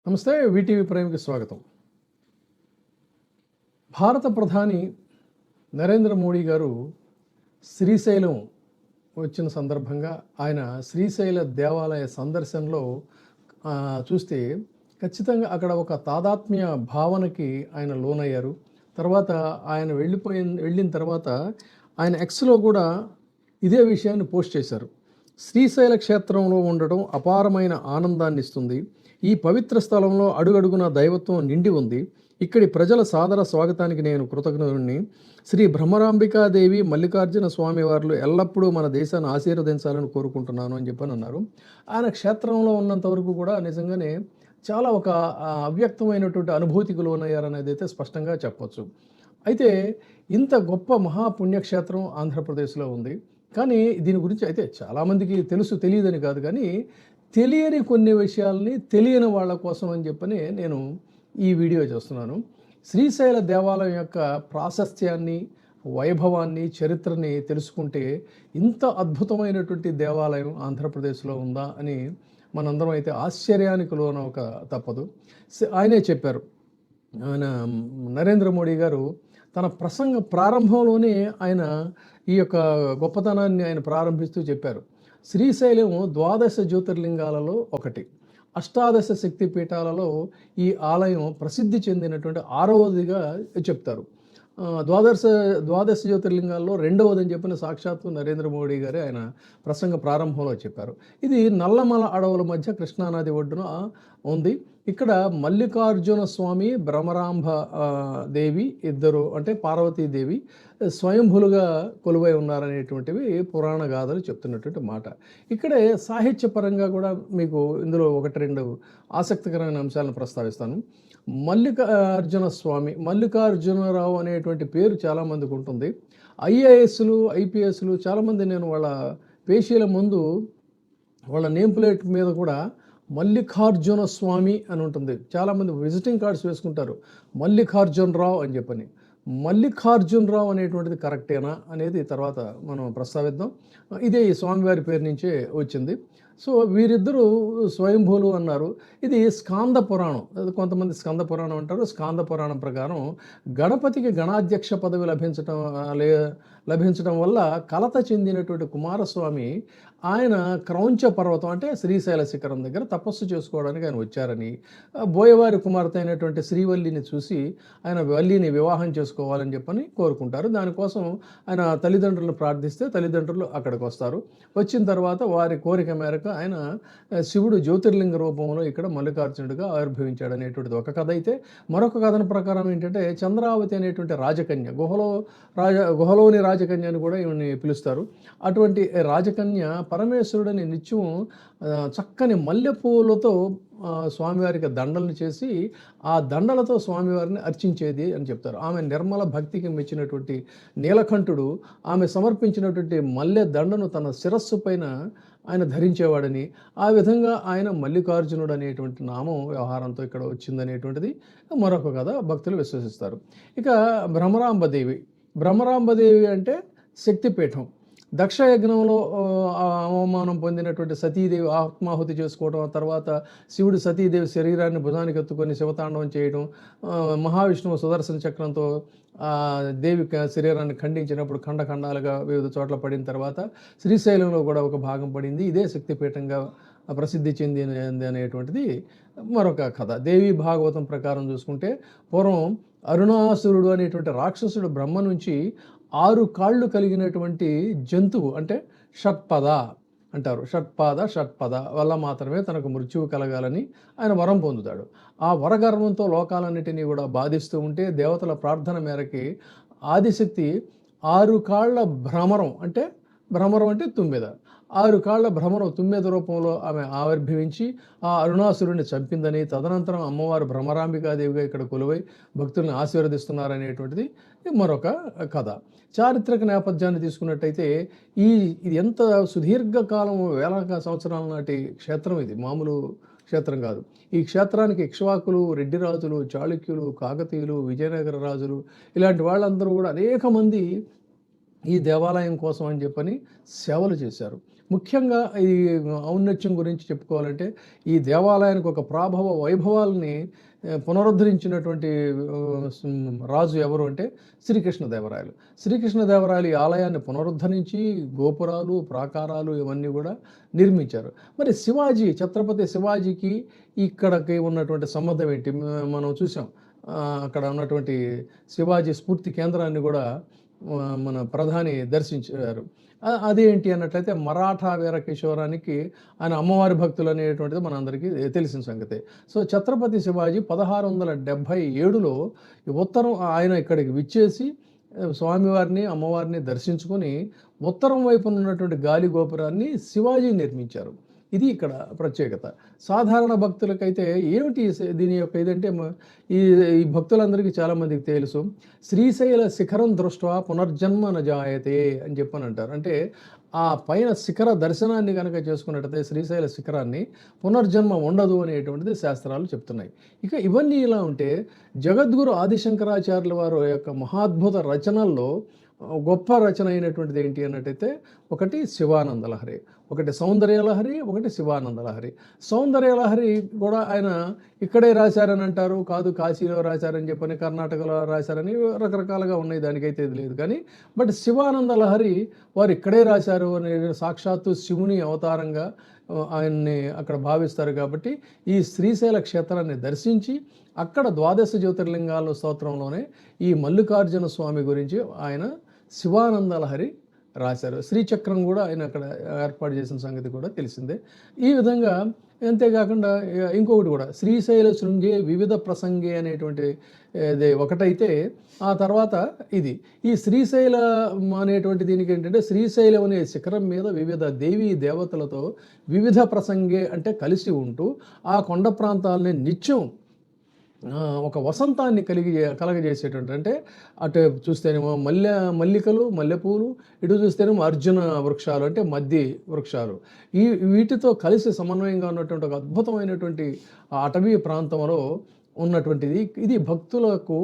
నమస్తే. వీటీవీ ప్రైమ్కి స్వాగతం. భారత ప్రధాని నరేంద్ర మోడీ గారు శ్రీశైలం వచ్చిన సందర్భంగా ఆయన శ్రీశైల దేవాలయ సందర్శనలో చూస్తే ఖచ్చితంగా అక్కడ ఒక తాదాత్మ్య భావనకి ఆయన లోనయ్యారు. తర్వాత ఆయన వెళ్ళిన తర్వాత ఆయన ఎక్స్లో కూడా ఇదే విషయాన్ని పోస్ట్ చేశారు. శ్రీశైల క్షేత్రంలో ఉండటం అపారమైన ఆనందాన్ని ఇస్తుంది. ఈ పవిత్ర స్థలంలో అడుగడుగున దైవత్వం నిండి ఉంది. ఇక్కడి ప్రజల సాదర స్వాగతానికి నేను కృతజ్ఞుడిని. శ్రీ భ్రమరాంబికాదేవి మల్లికార్జున స్వామి వారు ఎల్లప్పుడూ మన దేశాన్ని ఆశీర్వదించాలని కోరుకుంటున్నాను అని చెప్పని అన్నారు. ఆయన క్షేత్రంలో ఉన్నంత వరకు కూడా నిజంగానే చాలా ఒక అవ్యక్తమైనటువంటి అనుభూతికి లోనయ్యారనేది అయితే స్పష్టంగా చెప్పొచ్చు. అయితే ఇంత గొప్ప మహాపుణ్యక్షేత్రం ఆంధ్రప్రదేశ్లో ఉంది. కానీ దీని గురించి అయితే చాలామందికి తెలియదని కాదు, కానీ తెలియని కొన్ని విషయాల్ని తెలియని వాళ్ళ కోసం అని చెప్పని నేను ఈ వీడియో చేస్తున్నాను. శ్రీశైల దేవాలయం యొక్క ప్రాశస్త్యాన్ని, వైభవాన్ని, చరిత్రని తెలుసుకుంటే ఇంత అద్భుతమైనటువంటి దేవాలయం ఆంధ్రప్రదేశ్లో ఉందా అని మనందరం అయితే ఆశ్చర్యానికి లోనవక తప్పదు. ఆయనే చెప్పారు. ఆయన నరేంద్ర మోడీ గారు తన ప్రసంగ ప్రారంభంలోనే ఆయన ఈ యొక్క గొప్పతనాన్ని ఆయన ప్రారంభిస్తూ చెప్పారు. శ్రీశైలం 12 జ్యోతిర్లింగాలలో ఒకటి. అష్టాదశ శక్తి పీఠాలలో ఈ ఆలయం ప్రసిద్ధి చెందినటువంటి 6వదిగా చెప్తారు. ద్వాదశ జ్యోతిర్లింగాల్లో 2వది అని చెప్పిన సాక్షాత్తు నరేంద్ర మోడీ గారే ఆయన ప్రసంగ ప్రారంభంలో చెప్పారు. ఇది నల్లమల అడవుల మధ్య కృష్ణానది ఒడ్డున ఉంది. ఇక్కడ మల్లికార్జున స్వామి, భ్రమరాంబ దేవి ఇద్దరు అంటే పార్వతీదేవి స్వయంభులుగా కొలువై ఉన్నారనేటువంటివి పురాణ గాథలు చెప్తున్నటువంటి మాట. ఇక్కడే సాహిత్యపరంగా కూడా మీకు ఇందులో 1-2 ఆసక్తికరమైన అంశాలను ప్రస్తావిస్తాను. మల్లికార్జున స్వామి, మల్లికార్జునరావు అనేటువంటి పేరు చాలామందికి ఉంటుంది. ఐఏఎస్లు, ఐపీఎస్లు చాలామంది నేను వాళ్ళ పేషీల ముందు వాళ్ళ నేమ్ ప్లేట్ మీద కూడా మల్లికార్జున స్వామి అని ఉంటుంది. చాలామంది విజిటింగ్ కార్డ్స్ వేసుకుంటారు మల్లికార్జునరావు అని చెప్పని. మల్లికార్జునరావు అనేటువంటిది కరెక్టేనా అనేది తర్వాత మనం ప్రస్తావిద్దాం. ఇదే ఈ స్వామివారి పేరు నుంచే వచ్చింది. సో వీరిద్దరూ స్వయంభూలు అన్నారు. ఇది స్కాంద పురాణం, కొంతమంది స్కంద పురాణం అంటారు. స్కాంద పురాణం ప్రకారం గణపతికి గణాధ్యక్ష పదవి లభించడం వల్ల కలత చెందినటువంటి కుమారస్వామి ఆయన క్రౌంచ పర్వతం అంటే శ్రీశైల శిఖరం దగ్గర తపస్సు చేసుకోవడానికి ఆయన వచ్చారని, బోయవారి కుమార్తె అయినటువంటి శ్రీవల్లిని చూసి ఆయన వల్లిని వివాహం చేసుకోవాలని చెప్పని కోరుకుంటారు. దానికోసం ఆయన తల్లిదండ్రులను ప్రార్థిస్తే తల్లిదండ్రులు అక్కడికి వస్తారు. వచ్చిన తర్వాత వారి కోరిక మేరకు ఆయన శివుడు జ్యోతిర్లింగ రూపంలో ఇక్కడ మల్లికార్జునుడిగా ఆవిర్భవించాడు అనేటువంటిది ఒక కథ అయితే, మరొక కథన ప్రకారం ఏంటంటే చంద్రావతి అనేటువంటి రాజకన్య, గుహలోని రాజకన్య అని కూడా ఈమెని పిలుస్తారు. అటువంటి రాజకన్య పరమేశ్వరుడిని నిత్యం చక్కని మల్లెపూలతో స్వామివారికి దండలను చేసి ఆ దండలతో స్వామివారిని అర్చించేది అని చెప్తారు. ఆమె నిర్మల భక్తికి మెచ్చినటువంటి నీలకంఠుడు ఆమె సమర్పించినటువంటి మల్లె దండను తన శిరస్సు పైన ఆయన ధరించేవాడని, ఆ విధంగా ఆయన మల్లికార్జునుడు అనేటువంటి నామం వ్యవహారంతో ఇక్కడ వచ్చిందనేటువంటిది మరొక కథ భక్తులు విశ్వసిస్తారు. ఇక భ్రమరాంబదేవి అంటే శక్తిపీఠం. దక్షయజ్ఞంలో అవమానం పొందినటువంటి సతీదేవి ఆత్మాహుతి చేసుకోవడం, తర్వాత శివుడు సతీదేవి శరీరాన్ని భుజానికి ఎత్తుకొని శివతాండవం చేయడం, మహావిష్ణువు సుదర్శన చక్రంతో దేవి శరీరాన్ని ఖండించినప్పుడు ఖండాలుగా వివిధ చోట్ల పడిన తర్వాత శ్రీశైలంలో కూడా ఒక భాగం పడింది. ఇదే శక్తిపీఠంగా ప్రసిద్ధి చెందింది అనేటువంటిది మరొక కథ. దేవి భాగవతం ప్రకారం చూసుకుంటే పూర్వం అరుణాసురుడు అనేటువంటి రాక్షసుడు బ్రహ్మ నుంచి 6 కాళ్ళు కలిగినటువంటి జంతువు అంటే షట్పద అంటారు. షట్పద వల్ల మాత్రమే తనకు మృత్యువు కలగాలని ఆయన వరం పొందుతాడు. ఆ వరగర్వంతో లోకాలన్నిటినీ కూడా బాధిస్తూ ఉంటే దేవతల ప్రార్థన మేరకి ఆదిశక్తి 6 కాళ్ళ భ్రమరం అంటే 9, 6 కాళ్ళ భ్రమరం 9 రూపంలో ఆమె ఆవిర్భవించి ఆ అరుణాసురుడిని చంపిందని, తదనంతరం అమ్మవారు భ్రమరాంబికాదేవిగా ఇక్కడ కొలువై భక్తుల్ని ఆశీర్వదిస్తున్నారనేటువంటిది మరొక కథ. చారిత్రక నేపథ్యాన్ని తీసుకున్నట్టయితే ఇది ఎంత సుదీర్ఘకాలం, వేల సంవత్సరాల నాటి క్షేత్రం. ఇది మామూలు క్షేత్రం కాదు. ఈ క్షేత్రానికి ఇక్ష్వాకులు, రెడ్డి రాజులు, చాళుక్యులు, కాకతీయులు, విజయనగర రాజులు ఇలాంటి వాళ్ళందరూ కూడా అనేక మంది ఈ దేవాలయం కోసం అని చెప్పని సేవలు చేశారు. ముఖ్యంగా ఈ ఔన్నత్యం గురించి చెప్పుకోవాలంటే ఈ దేవాలయానికి ఒక ప్రాభవ వైభవాల్ని పునరుద్ధరించినటువంటి రాజు ఎవరు అంటే శ్రీకృష్ణదేవరాయలు. శ్రీకృష్ణదేవరాయలు ఈ ఆలయాన్ని పునరుద్ధరించి గోపురాలు, ప్రాకారాలు ఇవన్నీ కూడా నిర్మించారు. మరి శివాజీ, ఛత్రపతి శివాజీకి ఇక్కడికి ఉన్నటువంటి సంబంధం ఏంటి? మనం చూసాం అక్కడ ఉన్నటువంటి శివాజీ స్ఫూర్తి కేంద్రాన్ని కూడా మన ప్రధాని దర్శించారు. అదేంటి అన్నట్లయితే మరాఠా వీరకిషోరానికి ఆయన అమ్మవారి భక్తులు అనేటువంటిది మనందరికీ తెలిసిన సంగతే. సో ఛత్రపతి శివాజీ 1677లో ఉత్తరం ఆయన ఇక్కడికి విచ్చేసి స్వామివారిని, అమ్మవారిని దర్శించుకొని ఉత్తరం వైపున ఉన్నటువంటి గాలి గోపురాన్ని శివాజీ నిర్మించారు. ఇది ఇక్కడ ప్రత్యేకత. సాధారణ భక్తులకైతే ఏమిటి దీని యొక్క ఇదంటే ఈ ఈ భక్తులందరికీ చాలామందికి తెలుసు, శ్రీశైల శిఖరం దృష్ట్యా పునర్జన్మ నజాయతే అని చెప్పని అంటారు. అంటే ఆ పైన శిఖర దర్శనాన్ని కనుక చేసుకున్నట్టయితే శ్రీశైల శిఖరాన్ని పునర్జన్మ ఉండదు అనేటువంటిది శాస్త్రాలు చెప్తున్నాయి. ఇక ఇవన్నీ ఇలా ఉంటే జగద్గురు ఆదిశంకరాచార్యుల వారి యొక్క మహాద్భుత రచనల్లో గొప్ప రచన అయినటువంటిది ఏంటి అన్నట్టయితే ఒకటి శివానందలహరి, ఒకటి సౌందర్యలహరి, ఒకటి శివానందలహరి. సౌందర్యలహరి కూడా ఆయన ఇక్కడే రాశారని అంటారు, కాదు కాశీలో రాశారని చెప్పని, కర్ణాటకలో రాశారని రకరకాలుగా ఉన్నాయి, దానికైతే ఇది లేదు. కానీ బట్ శివానందలహరి వారు ఇక్కడే రాశారు అనే సాక్షాత్తు శివుని అవతారంగా ఆయన్ని అక్కడ భావిస్తారు. కాబట్టి ఈ శ్రీశైల క్షేత్రాన్ని దర్శించి అక్కడ ద్వాదశ జ్యోతిర్లింగాల స్తోత్రంలోనే ఈ మల్లికార్జున స్వామి గురించి ఆయన శివానందలహరి రాశారు. శ్రీచక్రం కూడా ఆయన అక్కడ ఏర్పాటు చేసిన సంగతి కూడా తెలిసిందే. ఈ విధంగా అంతేకాకుండా ఇంకొకటి కూడా శ్రీశైల శృంగే వివిధ ప్రసంగే అనేటువంటి ఒకటైతే, ఆ తర్వాత ఇది ఈ శ్రీశైల అనేటువంటి దీనికి ఏంటంటే శ్రీశైలం అనే శిఖరం మీద వివిధ దేవీ దేవతలతో వివిధ ప్రసంగే అంటే కలిసి ఉంటూ ఆ కొండ ప్రాంతాలని నిత్యం ఒక వసంతాన్ని కలగజేసేటువంటి, అంటే అటు చూస్తేనేమో మల్లికలు, మల్లెపూలు, ఇటు చూస్తేనేమో అర్జున వృక్షాలు అంటే మద్ది వృక్షాలు, వీటితో కలిసి సమన్వయంగా ఉన్నటువంటి ఒక అద్భుతమైనటువంటి అటవీ ప్రాంతంలో ఉన్నటువంటిది. ఇది భక్తులకు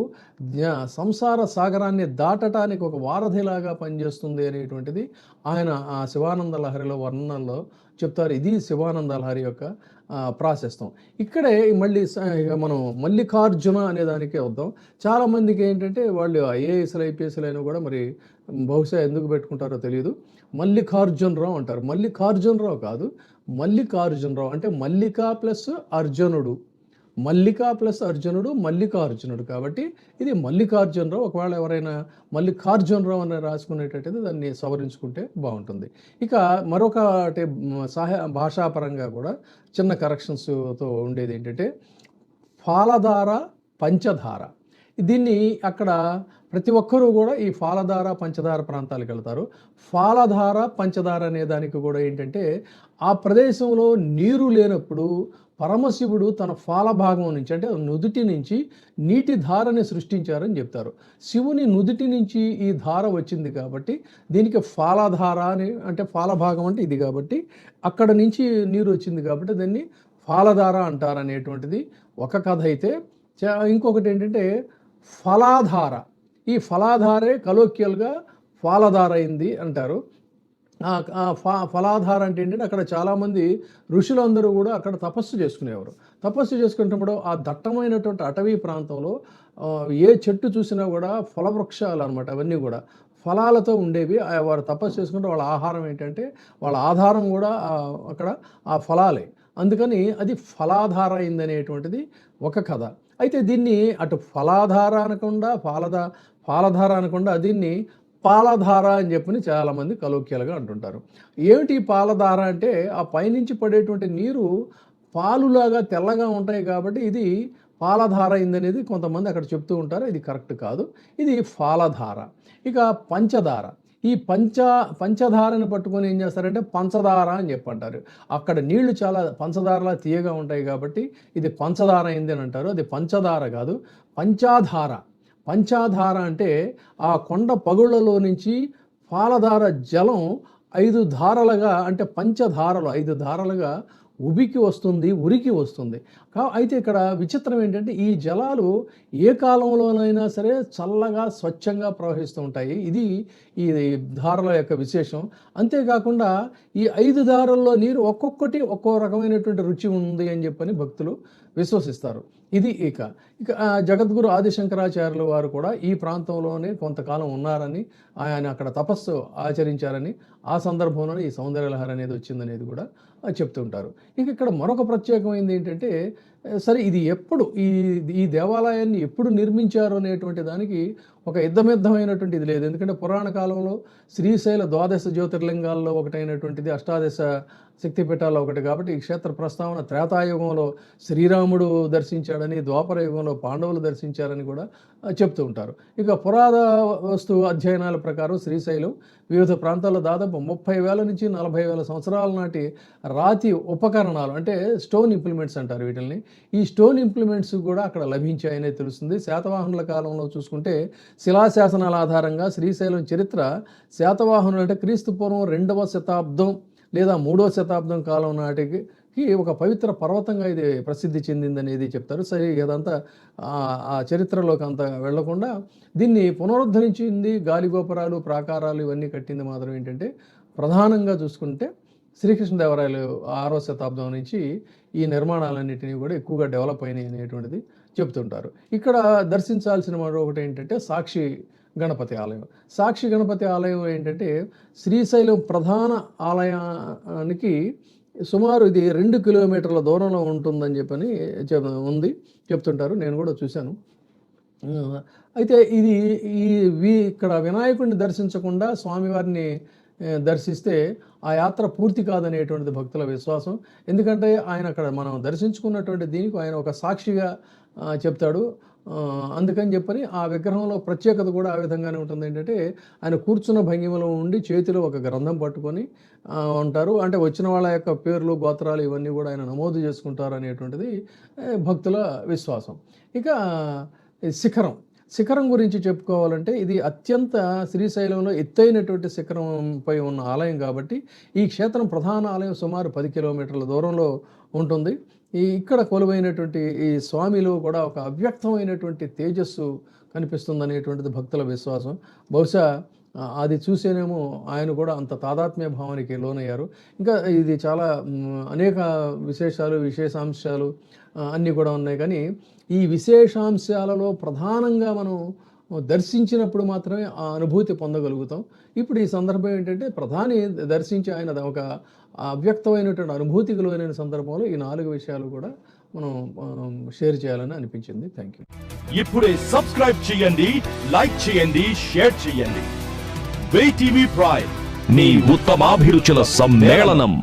సంసార సాగరాన్ని దాటడానికి ఒక వారధిలాగా పనిచేస్తుంది అనేటువంటిది ఆయన ఆ శివానంద లహరిలో వర్ణనలో చెప్తారు. ఇది శివానంద లహరి యొక్క ప్రాశస్తం. ఇక్కడే మళ్ళీ మనం మల్లికార్జున అనే దానికే వద్దాం. చాలామందికి ఏంటంటే వాళ్ళు ఐఏఎస్లు, ఐపీఎస్లు అయినా కూడా మరి బహుశా ఎందుకు పెట్టుకుంటారో తెలియదు, మల్లికార్జునరావు అంటారు. మల్లికార్జునరావు కాదు, మల్లికార్జునరావు అంటే మల్లిక ప్లస్ అర్జునుడు, మల్లిక ప్లస్ అర్జునుడు మల్లికార్జునుడు. కాబట్టి ఇది మల్లికార్జునరావు. ఒకవేళ ఎవరైనా మల్లికార్జునరావు అని రాసుకునేటట్టయితే దాన్ని సవరించుకుంటే బాగుంటుంది. ఇక మరొకటి భాషాపరంగా కూడా చిన్న కరెక్షన్స్తో ఉండేది ఏంటంటే ఫాలధార, పంచధార. దీన్ని అక్కడ ప్రతి ఒక్కరూ కూడా ఈ ఫాలధార, పంచదార ప్రాంతాలకు వెళ్తారు. ఫాలధార, పంచదార అనే దానికి కూడా ఏంటంటే ఆ ప్రదేశంలో నీరు లేనప్పుడు పరమశివుడు తన ఫాలభాగం నుంచి అంటే నుదుటి నుంచి నీటి ధారని సృష్టించారని చెప్తారు. శివుని నుదుటి నుంచి ఈ ధార వచ్చింది కాబట్టి దీనికి ఫాలధార అని, అంటే ఫాలభాగం అంటే ఇది కాబట్టి అక్కడ నుంచి నీరు వచ్చింది కాబట్టి దాన్ని ఫాలధార అంటారనేటువంటిది ఒక కథ అయితే, ఇంకొకటి ఏంటంటే ఫలాధార. ఈ ఫలాధారే కలోక్యల్గా ఫాలధార అయింది అంటారు. ఫలాధార అంటే ఏంటంటే అక్కడ చాలామంది ఋషులందరూ కూడా అక్కడ తపస్సు చేసుకునేవారు. తపస్సు చేసుకునేటప్పుడు ఆ దట్టమైనటువంటి అటవీ ప్రాంతంలో ఏ చెట్టు చూసినా కూడా ఫలవృక్షాలు అనమాట, అవన్నీ కూడా ఫలాలతో ఉండేవి. వారు తపస్సు చేసుకుంటే వాళ్ళ ఆహారం ఏంటంటే వాళ్ళ ఆధారం కూడా అక్కడ ఆ ఫలాలే. అందుకని అది ఫలాధార అయిందనేటువంటిది ఒక కథ. అయితే దీన్ని అటు ఫలాధార అనకుండా ఫాలధార అనకుండా దీన్ని పాలధార అని చెప్పని చాలామంది కలోక్యాలుగా అంటుంటారు. ఏమిటి పాలధార అంటే ఆ పైనుంచి పడేటువంటి నీరు పాలులాగా తెల్లగా ఉంటాయి కాబట్టి ఇది పాలధార అయిందనేది కొంతమంది అక్కడ చెప్తూ ఉంటారు. ఇది కరెక్ట్ కాదు, ఇది ఫాలధార. ఇక పంచదార. ఈ పంచదారని పట్టుకొని ఏం చేస్తారంటే పంచదార అని చెప్పంటారు. అక్కడ నీళ్లు చాలా పంచదారలా తీయగా ఉంటాయి కాబట్టి ఇది పంచదార అయింది అని అంటారు. అది పంచదార కాదు, పంచాధార. పంచాధార అంటే ఆ కొండ పగుళ్లలో నుంచి పాలధార జలం 5 ధారలుగా అంటే పంచధారలు 5 ధారలుగా ఉరికి వస్తుంది. అయితే ఇక్కడ విచిత్రం ఏంటంటే ఈ జలాలు ఏ కాలంలోనైనా సరే చల్లగా స్వచ్ఛంగా ప్రవహిస్తూ ఉంటాయి. ఇది ఈ ధారల యొక్క విశేషం. అంతేకాకుండా ఈ 5 ధారల్లో నీరు ఒక్కొక్కటి ఒక్కో రకమైనటువంటి రుచి ఉంది అని చెప్పని భక్తులు విశ్వసిస్తారు. ఇది ఇక జగద్గురు ఆదిశంకరాచార్యుల వారు కూడా ఈ ప్రాంతంలోనే కొంతకాలం ఉన్నారని, ఆయన అక్కడ తపస్సు ఆచరించారని, ఆ సందర్భంలోనే ఈ సౌందర్యలహరి అనేది వచ్చిందనేది కూడా చెప్తుంటారు. ఇక్కడ మరొక ప్రత్యేకమైనది ఏంటంటే, సరే ఇది ఎప్పుడు ఈ దేవాలయాన్ని ఎప్పుడు నిర్మించారు అనేటువంటి దానికి ఒక యుద్ధమైనటువంటి ఇది లేదు. ఎందుకంటే పురాణ కాలంలో శ్రీశైల 12 జ్యోతిర్లింగాల్లో ఒకటైనటువంటిది, అష్టాదశ శక్తిపీఠాల్లో ఒకటి కాబట్టి ఈ క్షేత్ర ప్రస్తావన త్రేతాయుగంలో శ్రీరాముడు దర్శించాడని, ద్వాపర యుగంలో పాండవులు దర్శించారని కూడా చెప్తూ ఉంటారు. పురావస్తు అధ్యయనాల ప్రకారం శ్రీశైలం వివిధ ప్రాంతాల్లో దాదాపు 30,000 నుంచి 40,000 సంవత్సరాల నాటి రాతి ఉపకరణాలు, అంటే స్టోన్ ఇంప్లిమెంట్స్ అంటారు వీటిని, ఈ స్టోన్ ఇంప్లిమెంట్స్ కూడా అక్కడ లభించాయనే తెలుస్తుంది. శాతవాహనుల కాలంలో చూసుకుంటే శిలాశాసనాల ఆధారంగా శ్రీశైలం చరిత్ర శాతవాహనులు అంటే క్రీస్తు పూర్వం 2వ శతాబ్దం లేదా 3వ శతాబ్దం కాలం నాటికి ఒక పవిత్ర పర్వతంగా ఇది ప్రసిద్ధి చెందిందనేది చెప్తారు. సరే, ఇదంతా ఆ చరిత్రలోకి అంత వెళ్లకుండా దీన్ని పునరుద్ధరించింది, గాలిగోపురాలు, ప్రాకారాలు ఇవన్నీ కట్టింది మాత్రం ఏంటంటే ప్రధానంగా చూసుకుంటే శ్రీకృష్ణదేవరాయలు 6వ శతాబ్దం నుంచి ఈ నిర్మాణాలన్నింటినీ కూడా ఎక్కువగా డెవలప్ అయినాయి అనేటువంటిది చెప్తుంటారు. ఇక్కడ దర్శించాల్సిన మరొకటి ఏంటంటే సాక్షి గణపతి ఆలయం. సాక్షి గణపతి ఆలయం ఏంటంటే శ్రీశైలం ప్రధాన ఆలయానికి సుమారు ఇది 2 కిలోమీటర్ల దూరంలో ఉంటుందని చెప్పని చెప్తుంటారు. నేను కూడా చూశాను. అయితే ఇక్కడ వినాయకుడిని దర్శించకుండా స్వామివారిని దర్శిస్తే ఆ యాత్ర పూర్తి కాదనేటువంటిది భక్తుల విశ్వాసం. ఎందుకంటే ఆయన అక్కడ మనం దర్శించుకున్నటువంటి దీనికి ఆయన ఒక సాక్షిగా చెప్తాడు. అందుకని చెప్పని ఆ విగ్రహంలో ప్రత్యేకత కూడా ఆ విధంగానే ఉంటుంది. ఏంటంటే ఆయన కూర్చున్న భంగిమలో ఉండి చేతిలో ఒక గ్రంథం పట్టుకొని ఉంటారు. అంటే వచ్చిన వాళ్ళ యొక్క పేర్లు, గోత్రాలు ఇవన్నీ కూడా ఆయన నమోదు చేసుకుంటారు అనేటువంటిది భక్తుల విశ్వాసం. శిఖరం గురించి చెప్పుకోవాలంటే ఇది అత్యంత శ్రీశైలంలో ఎత్తైనటువంటి శిఖరంపై ఉన్న ఆలయం కాబట్టి ఈ క్షేత్రం ప్రధాన ఆలయం సుమారు 10 కిలోమీటర్ల దూరంలో ఉంటుంది. ఇక్కడ కొలువైనటువంటి ఈ స్వామిలో కూడా ఒక అవ్యక్తమైనటువంటి తేజస్సు కనిపిస్తుందనేటువంటిది భక్తుల విశ్వాసం. బహుశా అది చూసేనేమో ఆయన కూడా అంత తాదాత్మ్య భావానికి లోనయ్యారు. ఇంకా ఇది చాలా అనేక విశేషాంశాలు అన్నీ కూడా ఉన్నాయి. కానీ ఈ విశేషాంశాలలో ప్రధానంగా మనం దర్శించినప్పుడు మాత్రమే ఆ అనుభూతి పొందగలుగుతాం. ఇప్పుడు ఈ సందర్భం ఏంటంటే ప్రధాని దర్శించి ఆయన ఒక అవ్యక్తమైనటువంటి అనుభూతికి లోనైన సందర్భంలో ఈ 4 విషయాలు కూడా మనం షేర్ చేయాలని అనిపించింది. Thank you. ఇప్పుడే సబ్స్క్రైబ్ చేయండి, లైక్ చేయండి, షేర్ చేయండి. వే టీవీ ప్రైమ్, నీ ఉత్తమాభిరుచుల సమ్మేళనం.